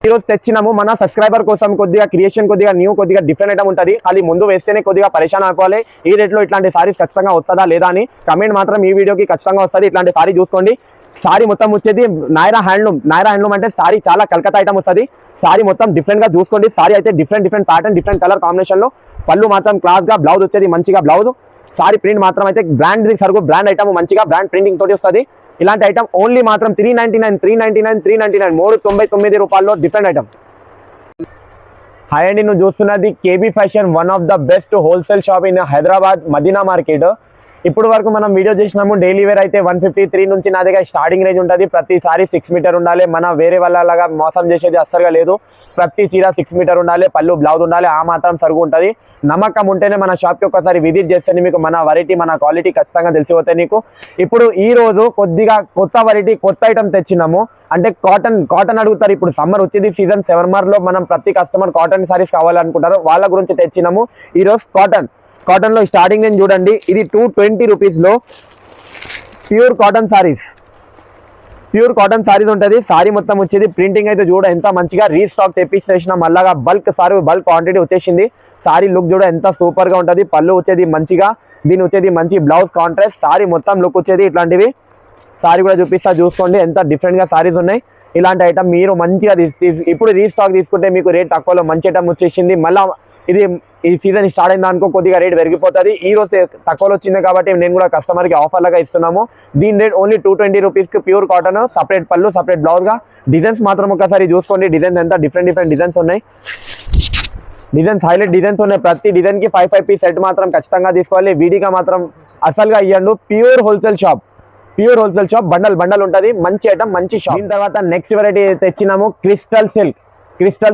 ఈ రోజు తెచ్చినాము మన సబ్స్క్రైబర్ కోసం కొద్దిగా క్రియేషన్ కొద్దిగా న్యూ కొద్దిగా డిఫరెంట్ ఐటమ్ ఉంటుంది. అది ముందు వేస్తేనే కొద్దిగా పరిశాన్ అయిపోవాలి. ఈ రేట్లో ఇట్లాంటి సారీస్ ఖచ్చితంగా వస్తుందా లేదా అని కమెంట్ మాత్రం ఈ వీడియోకి ఖచ్చితంగా వస్తుంది. ఇట్లాంటి సారీ చూసుకోండి. సారీ మొత్తం వచ్చేది నాయరా హ్యాండ్లూమ్ అంటే సారీ చాలా కలకత్తా ఐటమ్ వస్తుంది. సారీ మొత్తం డిఫరెంట్ గా చూసుకోండి. సారీ అయితే different pattern different colour combination లో పళ్ళు మాత్రం క్లాస్ గా బ్లౌజ్ వచ్చేది మంచిగా బ్లౌజ్. సారీ ప్రింట్ మాత్రం అయితే బ్రాండ్ సరుకు బ్రాండ్ ఐటమ్ మంచిగా బ్రాండ్ ప్రింటింగ్ తోటి వస్తుంది. ఇలాంటి ఐటమ్ ఓన్లీ మాత్రం 399 రూపాయల్లో డిఫరెంట్ ఐటమ్. హాయ్ అండి, నువ్వు చూస్తున్నది KB fashion, one of the best wholesale shop in Hyderabad Madina market. ఇప్పుడు వరకు మనం వీడియో చేసినాము. డైలీ వేర్ అయితే 153 నుంచి నా దగ్గర స్టార్టింగ్ రేంజ్ ఉంటుంది. ప్రతిసారి 6 మీటర్ ఉండాలి. మన వేరే వాళ్ళలాగా మోసం చేసేది అస్సలుగా లేదు. ప్రతి చీర 6 మీటర్ ఉండాలి, పళ్ళు బ్లౌజ్ ఉండాలి, ఆ మాత్రం సరుకు ఉంటుంది. నమ్మకం ఉంటేనే మన షాప్కి ఒకసారి విజిట్ చేస్తే మీకు మన వెరైటీ మన క్వాలిటీ ఖచ్చితంగా తెలిసిపోతాయి నీకు. ఇప్పుడు ఈ రోజు కొద్దిగా కొత్త వెరైటీ కొత్త ఐటమ్ తెచ్చినాము. అంటే కాటన్ అడుగుతారు. ఇప్పుడు సమ్మర్ వచ్చేది సీజన్, సమ్మర్లో మనం ప్రతి కస్టమర్ కాటన్ సారీస్ కావాలనుకుంటారు. వాళ్ళ గురించి తెచ్చినాము ఈరోజు. కాటన్ లో స్టార్టింగ్ రేంజ్ చూడండి. ఇది 220 రూపీస్లో ప్యూర్ కాటన్ సారీస్ ఉంటుంది. సారీ మొత్తం వచ్చేది ప్రింటింగ్ అయితే చూడ ఎంత మంచిగా రీస్టాక్ తెప్పించేసిన మళ్ళాగా బల్క్ క్వాంటిటీ వచ్చేసింది. సారీ లుక్ చూడ ఎంత సూపర్ గా ఉంటుంది. పళ్ళు వచ్చేది మంచిగా, దీని వచ్చేది మంచి బ్లౌజ్ కాంట్రాస్ట్. సారీ మొత్తం లుక్ వచ్చేది ఇట్లాంటివి. సారీ కూడా చూసుకోండి ఎంత డిఫరెంట్ గా సారీస్ ఉన్నాయి. ఇలాంటి ఐటమ్ మీరు మంచిగా ఇప్పుడు రీస్టాక్ తీసుకుంటే మీకు రేట్ తక్కువలో మంచి ఐటమ్ వచ్చేసింది. మళ్ళీ ఈ సీజన్ స్టార్ట్ అయింది అనుకో కొద్దిగా రేట్ పెరిగిపోతుంది. ఈ రోజు తక్కువలో వచ్చింది కాబట్టి నేను కూడా కస్టమర్కి ఆఫర్ లాగా ఇస్తున్నాము. దీని రేట్ ఓన్లీ 220 రూపీస్కి ప్యూర్ కాటన్, సపరేట్ పళ్ళు సపరేట్ బ్లౌజ్ గా. డిజైన్స్ మాత్రం ఒకసారి చూసుకోండి. డిజైన్స్ ఎంత డిఫరెంట్ డిజైన్స్ ఉన్నాయి. హైలైట్ డిజైన్స్ ఉన్నాయి. ప్రతి డిజైన్ కి 5 పీస్ సెట్ మాత్రం ఖచ్చితంగా తీసుకోవాలి. విడిగా మాత్రం అసలుగా ఇవ్వండి. ప్యూర్ హోల్సేల్ షాప్ బండల్ ఉంటుంది. మంచి ఐటమ్ మంచి షాప్. దీని తర్వాత నెక్స్ట్ వెరైటీ తెచ్చినాము క్రిస్టల్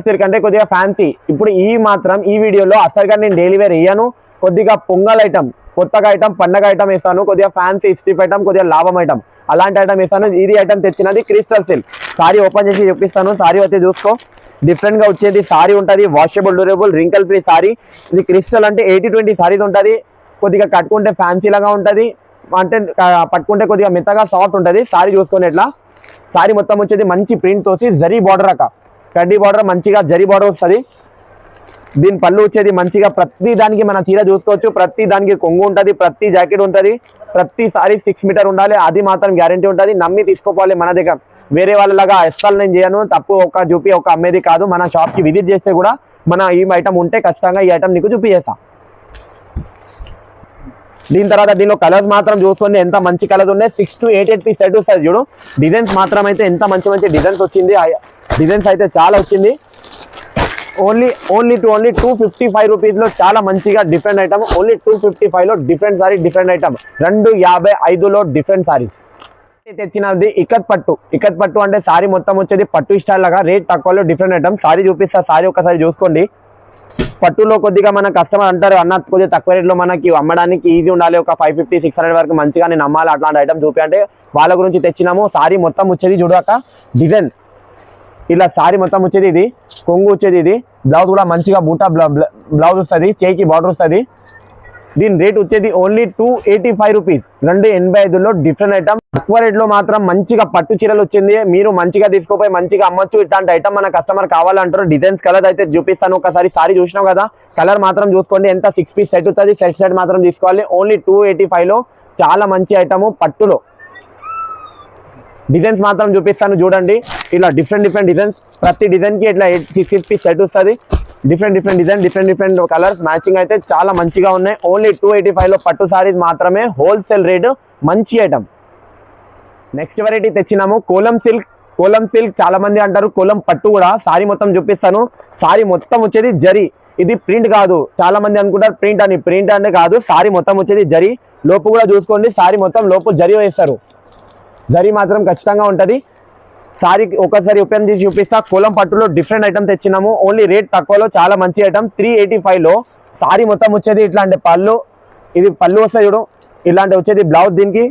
సిల్క్ అంటే కొద్దిగా ఫ్యాన్సీ. ఇప్పుడు ఈ వీడియోలో అసలుగా నేను డైలీ వేర్ ఇయ్యాను. కొద్దిగా పొంగల్ ఐటమ్, కొత్తగా ఐటమ్, పండగ ఐటమ్ వేస్తాను. కొద్దిగా ఫ్యాన్సీ స్ట్రిప్ ఐటమ్, కొద్దిగా లాభం ఐటమ్, అలాంటి ఐటమ్ వేస్తాను. ఇది ఐటమ్ తెచ్చినది క్రిస్టల్ సిల్క్. సారీ ఓపెన్ చేసి చూపిస్తాను. సారీ అయితే చూసుకో, డిఫరెంట్ గా వచ్చేది సారీ ఉంటుంది. Washable, durable, wrinkle free sorry. ఇది క్రిస్టల్ అంటే 80-20 సారీస్ ఉంటుంది. కొద్దిగా కట్టుకుంటే ఫ్యాన్సీ లాగా ఉంటుంది, అంటే పట్టుకుంటే కొద్దిగా మెత్తగా సాఫ్ట్ ఉంటుంది. సారీ చూసుకొని ఎట్లా సారీ మొత్తం వచ్చేది మంచి ప్రింట్ తోసి జరీ బార్డర్ కడ్డీ బార్డర్ మంచిగా జరీ బార్డర్ వస్తుంది. దీని పళ్ళు వచ్చేది మంచిగా ప్రతి దానికి మన చీర చూసుకోవచ్చు. ప్రతి దానికి కొంగు ఉంటుంది, ప్రతి జాకెట్ ఉంటుంది. ప్రతి సారీ 6 మీటర్ ఉండాలి, అది మాత్రం గ్యారంటీ ఉంటుంది. నమ్మి తీసుకోవాలి మన దగ్గర. వేరే వాళ్ళలాగా అస్సలు నేను చేయను. తప్పు ఒక అమ్మేది కాదు. మన షాప్ కి విజిట్ చేస్తే కూడా మన ఈ ఐటమ్ ఉంటే ఖచ్చితంగా ఈ ఐటమ్ నీకు చూపించేస్తా. దీని తర్వాత దీనిలో కలర్స్ మాత్రం చూసుకోండి ఎంత మంచి కలర్స్ ఉన్నాయి. 6 to 8 పీస్ సెట్ వస్తుంది చూడు. డిజైన్స్ మాత్రం అయితే ఎంత మంచి డిజైన్స్ వచ్చింది. డిజైన్స్ అయితే చాలా వచ్చింది. ఓన్లీ 255 రూపీస్లో చాలా మంచిగా డిఫరెంట్ ఐటమ్. ఓన్లీ 255లో డిఫరెంట్ సారీ, డిఫరెంట్ ఐటమ్. 255లో డిఫరెంట్ సారీస్ తెచ్చినది. ఇక్కత్ పట్టు అంటే సారీ మొత్తం వచ్చేది పట్టు స్టైల్ లాగా. రేట్ తక్కువలో డిఫరెంట్ ఐటమ్. సారీ చూపిస్తా, సారీ ఒకసారి చూసుకోండి. పట్టులో కొద్దిగా మన కస్టమర్ అంటారు అన్న కొద్దిగా తక్కువ రేట్లో మనకి అమ్మడానికి ఈజీ ఉండాలి, ఒక 550-600 వరకు మంచిగా నేను అమ్మాలి, అట్లాంటి ఐటమ్ చూపి అంటే వాళ్ళ గురించి తెచ్చినాము. సారీ మొత్తం వచ్చేది చూడక డిజైన్ ఇలా సారీ మొత్తం వచ్చేది. ఇది కొంగు వచ్చేది. ఇది బ్లౌజ్ కూడా మంచిగా బూటా బ్లౌజ్ వస్తుంది, చేయికి బార్డర్ వస్తుంది. దీని రేట్ వచ్చేది ఓన్లీ 285 రూపీస్. 285లో డిఫరెంట్ ఐటమ్. తక్కువ రేట్లో మాత్రం మంచిగా పట్టు చీరలు వచ్చింది. మీరు మంచిగా తీసుకోపోయి మంచిగా అమ్మొచ్చు. ఇట్లాంటి ఐటమ్ మన కస్టమర్ కావాలంటారు. డిజైన్స్ కలర్ అయితే చూపిస్తాను. ఒకసారి సారీ చూసినావు కదా, కలర్ మాత్రం చూసుకోండి. ఎంత 6 పీస్ సెట్ వస్తుంది. సెట్ మాత్రం తీసుకోవాలి. ఓన్లీ 285లో చాలా మంచి ఐటమ్. పట్టులో డిజైన్స్ మాత్రం చూపిస్తాను చూడండి. ఇలా డిఫరెంట్ డిజైన్స్. ప్రతి డిజైన్ కి ఇట్లా 6 పీస్ సెట్ వస్తుంది. Different design, different colours matching అయితే చాలా మంచిగా ఉన్నాయి. ఓన్లీ 285లో పట్టు సారీస్ మాత్రమే. హోల్సేల్ రేటు, మంచి ఐటమ్. నెక్స్ట్ వెరైటీ తెచ్చినాము కోలం సిల్క్. చాలా మంది అంటారు కోలం పట్టు కూడా. సారీ మొత్తం చూపిస్తాను. సారీ మొత్తం వచ్చేది జరీ. ఇది ప్రింట్ కాదు. చాలా మంది అనుకుంటారు ప్రింట్ అంటే కాదు. సారీ మొత్తం వచ్చేది జరీ. లోపు కూడా చూసుకోండి. సారీ మొత్తం లోపు జరీ వేస్తారు. జరీ మాత్రం ఖచ్చితంగా ఉంటుంది. సారీ ఒకసారి ఓపెన్ చేసి చూపిస్తా. కోలం పట్టులో డిఫరెంట్ ఐటమ్ తెచ్చినాము. ఓన్లీ రేట్ తక్కువలో చాలా మంచి ఐటమ్. 385లో సారీ మొత్తం వచ్చేది. ఇట్లాంటి పళ్ళు, ఇది పళ్ళు వస్తుంది చూడు. ఇలాంటి వచ్చేది బ్లౌజ్. దీనికి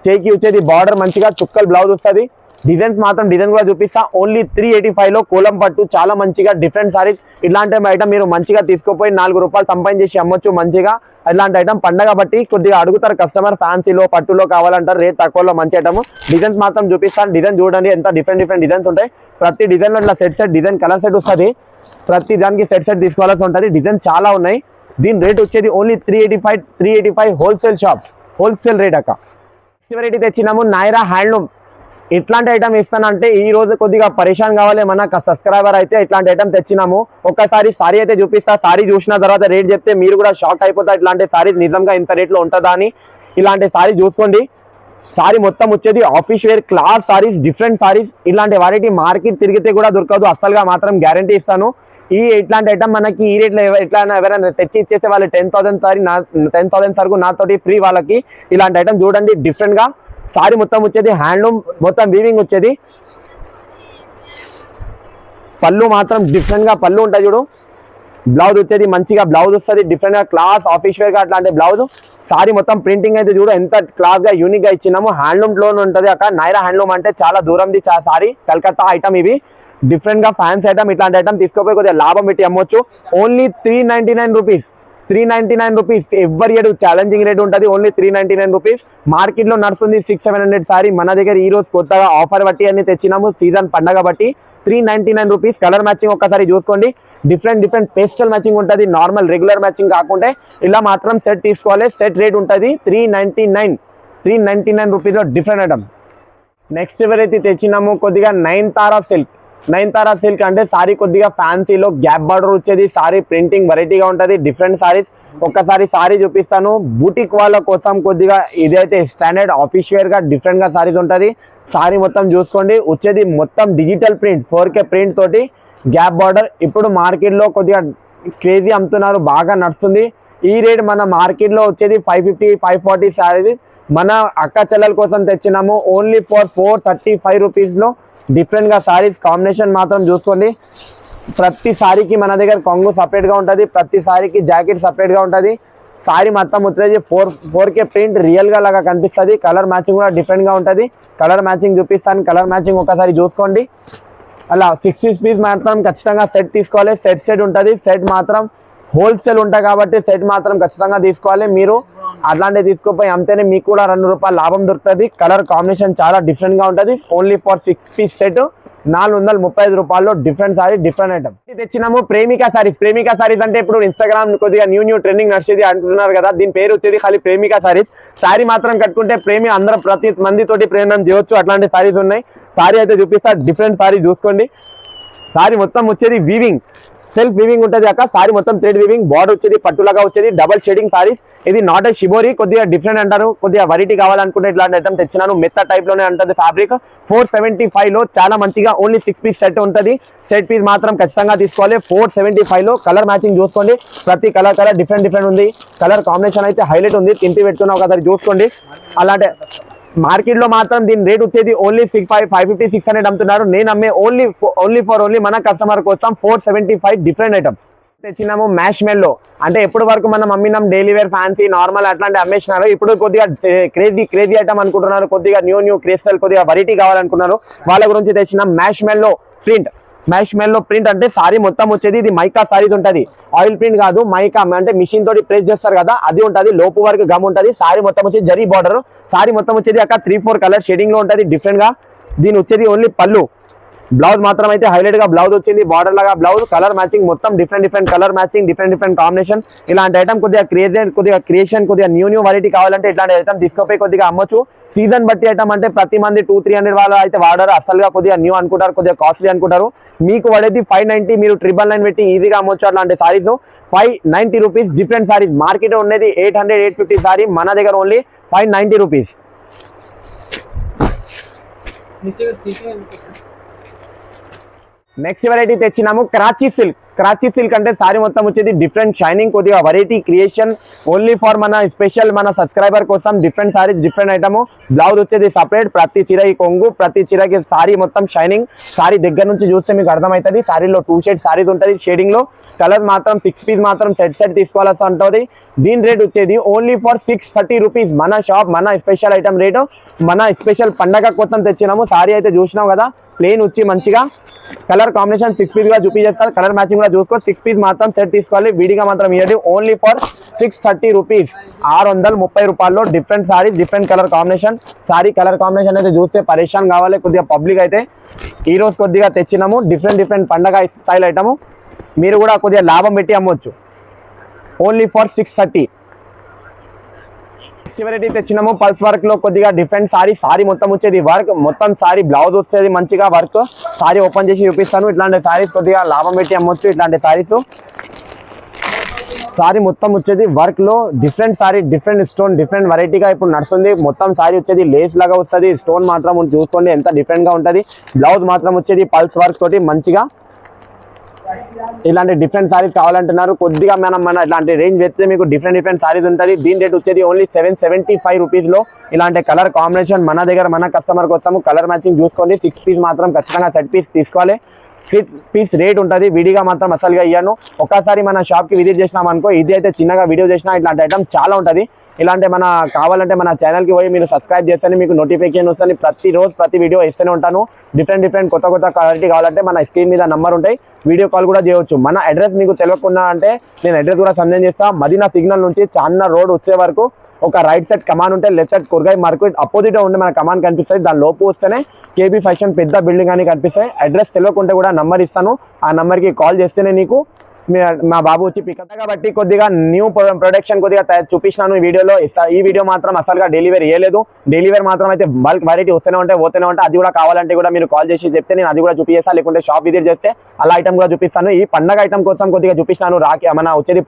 చేయికి వచ్చేది బార్డర్ మంచిగా చుక్కల్ బ్లౌజ్ వస్తుంది. డిజైన్స్ మాత్రం డిజైన్ కూడా చూపిస్తా. ఓన్లీ 385 లో కోలం పట్టు, చాలా మంచిగా డిఫరెంట్ సారీస్. ఇలాంటి ఐటమ్ మీరు మంచిగా తీసుకుపోయి 4 రూపాయలు సంపాదించేసి అమ్మొచ్చు మంచిగా. ఇలాంటి ఐటమ్ పండగ బట్టి కొద్దిగా అడుగుతారు కస్టమర్, ఫ్యాన్సీలో పట్టులో కావాలంటారు, రేట్ తక్కువలో మంచి ఐటమ్. డిజైన్స్ మాత్రం చూపిస్తాను. డిజైన్ చూడండి ఎంత డిఫరెంట్ డిజైన్స్ ఉంటాయి. ప్రతి డిజైన్ లో ఇట్లా సెట్ డిజైన్ కలర్ సెట్ వస్తుంది. ప్రతి దానికి సెట్ తీసుకోవాల్సి ఉంటుంది. డిజైన్ చాలా ఉన్నాయి. దీని రేట్ వచ్చేది only 385 wholesale shop, wholesale rate అక్క. వెరైటీ తెచ్చినాము నాయరా హ్యాండ్లూమ్. ఇట్లాంటి ఐటమ్ ఇస్తానంటే ఈ రోజు కొద్దిగా పరేషాన్ కావాలి మన సబ్స్క్రైబర్ అయితే. ఇట్లాంటి ఐటమ్ తెచ్చినాము. ఒక్కసారి సారీ అయితే చూపిస్తా. సారీ చూసిన తర్వాత రేట్ చెప్తే మీరు కూడా షాక్ అయిపోతారు. ఇట్లాంటి సారీ నిజంగా ఇంత రేట్లో ఉంటుందా అని. ఇలాంటి సారీ చూసుకోండి. సారీ మొత్తం వచ్చేది office wear class saris, different saris. ఇలాంటి వెరైటీ మార్కెట్ తిరిగితే కూడా దొరకదు, అస్సలుగా మాత్రం గ్యారంటీ ఇస్తాను. ఇట్లాంటి ఐటమ్ మనకి ఈ రేట్లో ఎట్లా ఎవరైనా తెచ్చి ఇచ్చేసే వాళ్ళు 10,000 సారీ 10,000 సరుకు నాతోటి ఫ్రీ వాళ్ళకి. ఇలాంటి ఐటమ్ చూడండి డిఫరెంట్ గా. సారీ మొత్తం వచ్చేది హ్యాండ్లూమ్, మొత్తం వీవింగ్ వచ్చేది. పళ్ళు మాత్రం డిఫరెంట్ గా పళ్ళు ఉంటుంది చూడు. బ్లౌజ్ వచ్చేది మంచిగా బ్లౌజ్ వస్తుంది డిఫరెంట్ గా, క్లాస్ ఆఫీస్ వేర్ గా అట్లాంటి బ్లౌజ్. సారీ మొత్తం ప్రింటింగ్ అయితే చూడు ఎంత క్లాస్ గా యూనిక్ గా ఇచ్చినాము. హ్యాండ్లూమ్ లోన్ ఉంటుంది అక్కడ. నైరా హ్యాండ్లూమ్ అంటే చాలా దూరంది సారీ, కలకత్తా ఐటమ్. ఇవి డిఫరెంట్ గా ఫ్యాన్స్ ఐటమ్. ఇట్లాంటి ఐటమ్ తీసుకోపోయి కొద్దిగా లాభం పెట్టి అమ్మొచ్చు. Only 399 rupees, 399 rupees. ఎవరి ఏడు ఛాలెంజింగ్ రేట్ ఉంటుంది. Only 399 rupees. మార్కెట్ లో నడుస్తుంది 600-700 సారీ. మన దగ్గర ఈ రోజు కొత్తగా ఆఫర్ బట్టి అన్ని తెచ్చినాము, సీజన్ పండగ బట్టి. 399 రూపీస్. కలర్ మ్యాచింగ్ ఒక్కసారి చూసుకోండి. డిఫరెంట్ పేస్టల్ మ్యాచింగ్ ఉంటుంది, నార్మల్ రెగ్యులర్ మ్యాచింగ్ కాకుండా. ఇలా మాత్రం సెట్ తీసుకోవాలి. సెట్ రేట్ ఉంటుంది 399 రూపీస్ లో డిఫరెంట్ ఐటమ్. నెక్స్ట్ ఎవరైతే తెచ్చినాము కొద్దిగా నయన్తారా సిల్క్ అంటే సారీ కొద్దిగా ఫ్యాన్సీలో గ్యాప్ బార్డర్ వచ్చేది. సారీ ప్రింటింగ్ వెరైటీగా ఉంటుంది, డిఫరెంట్ సారీస్. ఒక్కసారి సారీ చూపిస్తాను. బూటిక్ వాళ్ళ కోసం కొద్దిగా ఇదైతే స్టాండర్డ్ ఆఫీస్ వేర్ గా డిఫరెంట్ గా సారీస్ ఉంటుంది. సారీ మొత్తం చూసుకోండి. వచ్చేది మొత్తం డిజిటల్ ప్రింట్, 4K ప్రింట్ తోటి గ్యాప్ బార్డర్. ఇప్పుడు మార్కెట్ లో కొద్దిగా క్రేజీ అమ్ముతున్నారు, బాగా నడుస్తుంది. ఈ రేట్ మన మార్కెట్ లో వచ్చేది 550-540 సారీస్. మన అక్క చెల్లెల కోసం తెచ్చినాము ఓన్లీ ఫర్ 435 రూపీస్ లో డిఫరెంట్ గా సారీస్. కాంబినేషన్ మాత్రం చూసుకోండి. ప్రతి సారీకి మన దగ్గర కొంగు సపరేట్ గా ఉంటుంది, ప్రతి సారీకి జాకెట్ సపరేట్ గా ఉంటుంది. సారీ మొత్తం వచ్చేది 4K ప్రింట్ రియల్ గా లాగా కనిపిస్తుంది. కలర్ మ్యాచింగ్ కూడా డిఫరెంట్ గా ఉంటుంది. కలర్ మ్యాచింగ్ చూపిస్తాను. కలర్ మ్యాచింగ్ ఒకసారి చూసుకోండి. అలా 60 పీస్ మాత్రం ఖచ్చితంగా సెట్ తీసుకోవాలి. సెట్ ఉంటుంది. సెట్ మాత్రం హోల్సేల్ ఉంటాయి కాబట్టి సెట్ మాత్రం ఖచ్చితంగా తీసుకోవాలి. మీరు అట్లాంటివి తీసుకోపోయి అంతేనే మీకు కూడా 2 రూపాయలు లాభం దొరుకుతుంది. కలర్ కాంబినేషన్ చాలా డిఫరెంట్ గా ఉంటుంది. ఓన్లీ ఫర్ 6 పీస్ సెట్ 435 రూపాయల్లో డిఫరెంట్ సారీ, డిఫరెంట్ ఐటమ్ తెచ్చినాము. ప్రేమికా సారీస్ అంటే ఇప్పుడు ఇన్స్టాగ్రామ్ కొద్దిగా న్యూ ట్రెండింగ్ నడిచేది అంటున్నారు కదా. దీని పేరు వచ్చేది ఖాళీ ప్రేమికా సారీస్. సారీ మాత్రం కట్టుకుంటే ప్రేమి అందరూ ప్రతి మంది తోటి ప్రేమ చేయొచ్చు. అట్లాంటి సారీస్ ఉన్నాయి. సారీ అయితే చూపిస్తా. డిఫరెంట్ సారీ చూసుకోండి. సారీ మొత్తం వచ్చేది వీవింగ్, సెల్ఫ్ వీవింగ్ ఉంటుంది అక్క. సారీ మొత్తం థ్రెడ్ వీవింగ్, బార్డర్ వచ్చేది పట్టులాగా వచ్చేది, డబల్ షేడింగ్ సారీస్. ఇది నాట్ ఏ షిబోరి, కొద్దిగా డిఫరెంట్ అంటారు. కొద్దిగా వెరైటీ కావాలనుకుంటే ఇట్లాంటి ఐటమ్ తెచ్చినాను. మెత్త టైప్ లోనే ఉంటుంది ఫ్యాబ్రిక్. 475 లో చాలా మంచిగా ఓన్లీ 6 పీస్ సెట్ ఉంటుంది. సెట్ పీస్ మాత్రం ఖచ్చితంగా తీసుకోవాలి. 475 లో కలర్ మ్యాచింగ్ చూసుకోండి. ప్రతి కలర్ డిఫరెంట్ ఉంది. కలర్ కాంబినేషన్ అయితే హైలైట్ ఉంది. తింటి పెట్టుకున్న ఒకసారి చూసుకోండి. అలాంటి మార్కెట్ లో మాత్రం దీని రేట్ వచ్చేది ఓన్లీ 550-600 అమ్ముతున్నారు. నేను అమ్మే ఓన్లీ మన కస్టమర్ కోసం 475 డిఫరెంట్ ఐటమ్ తెచ్చినాము. మ్యాష్ మెల్లో అంటే ఎప్పటి వరకు మనం అమ్మినాం డైలీ వేర్ ఫ్యాన్సీ నార్మల్ అట్లాంటి అమ్మేసినారు. ఇప్పుడు కొద్దిగా క్రేజీ ఐటమ్ అనుకుంటున్నారు. కొద్దిగా న్యూ క్రేస్టల్ కొద్దిగా వెరైటీ కావాలనుకున్నారు. వాళ్ళ గురించి తెచ్చినాం. మ్యాష్ మెల్లో ప్రింట్ అంటే సారీ మొత్తం వచ్చేది ఇది మైకా సారీస్ ఉంటుంది. ఆయిల్ ప్రింట్ కాదు, మైకా అంటే మిషన్ తోటి ప్రెస్ చేస్తారు కదా, అది ఉంటుంది. లోపు వరకు గమ్ ఉంటుంది. సారీ మొత్తం వచ్చేది జరీ బార్డర్. సారీ మొత్తం వచ్చేది అక్కడ 3-4 కలర్ షేడింగ్ లో ఉంటుంది డిఫరెంట్ గా. దీని వచ్చేది ఓన్లీ పళ్ళు. బ్లౌజ్ మాత్రం అయితే హైలైట్ గా బ్లౌజ్ వచ్చింది, బార్డర్ లాగా బ్లౌజ్. కలర్ మ్యాచింగ్ మొత్తం different colour matching, different combination. ఇలాంటి ఐటమ్ కొద్దిగా క్రియేషన్ కొద్దిగా న్యూ వెరైటీ కావాలంటే ఇట్లాంటి ఐటమ్ తీసుకోపోయి కొద్దిగా అమ్మొచ్చు. సీజన్ బట్టి ఐటమ్ అంటే ప్రతి మంది 200-300 వాళ్ళు అయితే వాడారు. అసలుగా కొద్దిగా న్యూ అనుకుంటారు, కొద్దిగా కాస్ట్లీ అనుకుంటారు. మీకు పడేది 590, మీరు 999 పెట్టి ఈజీగా అమ్మొచ్చు. అట్లాంటి saris 590 rupees different saris. Market ఉండేది 800-850 సారీ, మన దగ్గర ఓన్లీ 590 రూపీస్. నెక్స్ట్ వెరైటీ తెచ్చినాము క్రాచీ సిల్క్ అంటే సారీ మొత్తం వచ్చేది డిఫరెంట్ షైనింగ్, కొద్దిగా వెరైటీ క్రియేషన్ ఓన్లీ ఫర్ మన స్పెషల్ మన సబ్స్క్రైబర్ కోసం different saris different item. Blouse వచ్చేది సపరేట్, ప్రతి చీరకి కొంగు, ప్రతి చీరకి సారీ మొత్తం షైనింగ్. సారీ దగ్గర నుంచి చూస్తే మీకు అర్థమవుతుంది. సారీలో 2 షేడ్ సారీస్ ఉంటుంది షేడింగ్ లో. కలర్ మాత్రం 6 పీస్ మాత్రం సెట్ తీసుకోవాల్సి ఉంటుంది. దీని రేట్ వచ్చేది ఓన్లీ ఫర్ 630 రూపీస్. మన షాప్ మన స్పెషల్ ఐటమ్ రేటు, మన స్పెషల్ పండగ కోసం తెచ్చినాము. సారీ అయితే చూసినావు కదా, ప్లేన్ వచ్చి మంచిగా కలర్ కాంబినేషన్ 6 పీస్ గా చూపించేస్తారు. కలర్ మ్యాచింగ్ కూడా చూసుకో. 6 పీస్ మాత్రం సెట్ తీసుకోవాలి, విడిగా మాత్రం ఇవ్వండి. ఓన్లీ ఫర్ 630 రూపీస్, 630 రూపాయల్లో different sari different colour combination. Sorry colour combination అయితే చూస్తే పరేషాన్ కావాలి కొద్దిగా పబ్లిక్ అయితే. ఈ రోజు కొద్దిగా తెచ్చినాము డిఫరెంట్ పండగ స్టైల్ ఐటమ్. మీరు కూడా కొద్దిగా లాభం పెట్టి అమ్మవచ్చు. Only for 630. వెరైటీ తెచ్చినాము పల్స్ వర్క్ లో కొద్దిగా డిఫరెంట్ సారీ మొత్తం వచ్చేది వర్క్, మొత్తం సారీ బ్లౌజ్ వచ్చేది మంచిగా వర్క్. సారీ ఓపెన్ చేసి చూపిస్తాను. ఇట్లాంటి సారీస్ కొద్దిగా లాభం పెట్టి అమ్మొచ్చు. ఇట్లాంటి సారీస్ సారీ మొత్తం వచ్చేది వర్క్ లో different sari different stone different వెరైటీగా ఇప్పుడు నడుస్తుంది. మొత్తం సారీ వచ్చేది లేస్ లాగా వస్తుంది. స్టోన్ మాత్రం చూసుకోండి ఎంత డిఫరెంట్ గా ఉంటుంది. బ్లౌజ్ మాత్రం వచ్చేది పల్స్ వర్క్ తోటి మంచిగా. ఇలాంటి డిఫరెంట్ సారీస్ కావాలంటున్నారు, కొద్దిగా మన ఇలాంటి రేంజ్ పెడితే మీకు డిఫరెంట్ సారీస్ ఉంటుంది. దీని రేట్ వచ్చేది ఓన్లీ 775 రూపీస్ లో. ఇలాంటి కలర్ కాంబినేషన్ మన దగ్గర మన కస్టమర్ కోసము కలర్ మ్యాచింగ్ చూసుకోండి. 6 పీస్ మాత్రం ఖచ్చితంగా సెట్ పీస్ తీసుకోవాలి. 6 పీస్ రేట్ ఉంటుంది, విడిగా మాత్రం అసలుగా ఇయ్యాను. ఒక్కసారి మన షాప్ కి విజిట్ చేసినాం అనుకో, ఇది అయితే చిన్నగా వీడియో చేసినా ఇట్లాంటి ఐటమ్ చాలా ఉంటుంది. ఇలాంటి మన కావాలంటే మన ఛానల్కి పోయి మీరు సబ్స్క్రైబ్ చేస్తే మీకు నోటిఫికేషన్ వస్తుంది. ప్రతిరోజు ప్రతి వీడియో ఇస్తూనే ఉంటాను. డిఫరెంట్ కొత్త క్వాలిటీ కావాలంటే మన స్క్రీన్ మీద నంబర్ ఉంటాయి, వీడియో కాల్ కూడా చేయవచ్చు. మన అడ్రస్ మీకు తెలియకుండా అంటే నేను అడ్రస్ కూడా సందేహం చేస్తాను. మదీనా సిగ్నల్ నుంచి చాన్నా రోడ్ వచ్చే వరకు ఒక రైట్ సైడ్ కమాన్ ఉంటే, లెఫ్ట్ సైడ్ కూరగాయ మార్కెట్ అపోజిట్ ఉంటే మన కమాన్ కనిపిస్తుంది. దాని లోపు వస్తేనే కేబీ ఫ్యాషన్ పెద్ద బిల్డింగ్ అని కనిపిస్తాయి. అడ్రస్ తెలియకుంటే కూడా నంబర్ ఇస్తాను, ఆ నంబర్కి కాల్ చేస్తేనే నీకు మా బాబు వచ్చి పికప్. కాబట్టి కొద్దిగా న్యూ ప్రొడక్షన్ కొద్దిగా చూపించినాను ఈ వీడియోలో. ఈ వీడియో మాత్రం అసలుగా డెలివరీ చేయలేదు. డెలివరీ మాత్రం అయితే బల్క్ వెరైటీ వస్తూనే ఉంటాయి. అది కూడా కావాలంటే కూడా మీరు కాల్ చేసి చెప్తే నేను అది కూడా చూపిస్తాను. లేకుంటే షాప్ విజిట్ చేస్తే అలా ఐటమ్ కూడా చూపిస్తాను. ఈ పండగ ఐటమ్ కోసం కొద్దిగా చూపించినాను. మన వచ్చేది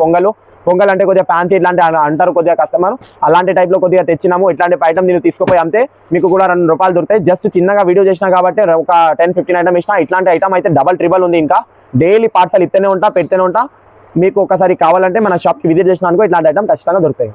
పొంగల్ అంటే కొద్దిగా ఫ్యాన్సీ ఇట్లాంటి అంటారు కొద్దిగా కస్టమర్, అలాంటి టైప్ లో కొద్దిగా తెచ్చినాము. ఇట్లాంటి ఐటమ్ నేను తీసుకుపోయి అమ్మితే మీకు కూడా 2 రూపాయలు దొరుకుతాయి. జస్ట్ చిన్నగా వీడియో చేసినా కాబట్టి ఒక 10-15 ఐటమ్ ఇచ్చినా. ఇట్లాంటి ఐటమ్ అయితే డబల్ ట్రిబల్ ఉంది. ఇంకా డైలీ పార్సల్ ఇస్తూనే ఉంటా పెడుతూనే ఉంటా. మీకు ఒకసారి కావాలంటే మన షాప్కి విజిట్ చేసినా అనుకో ఇట్లాంటి ఐటమ్ ఖచ్చితంగా దొరుకుతాయి.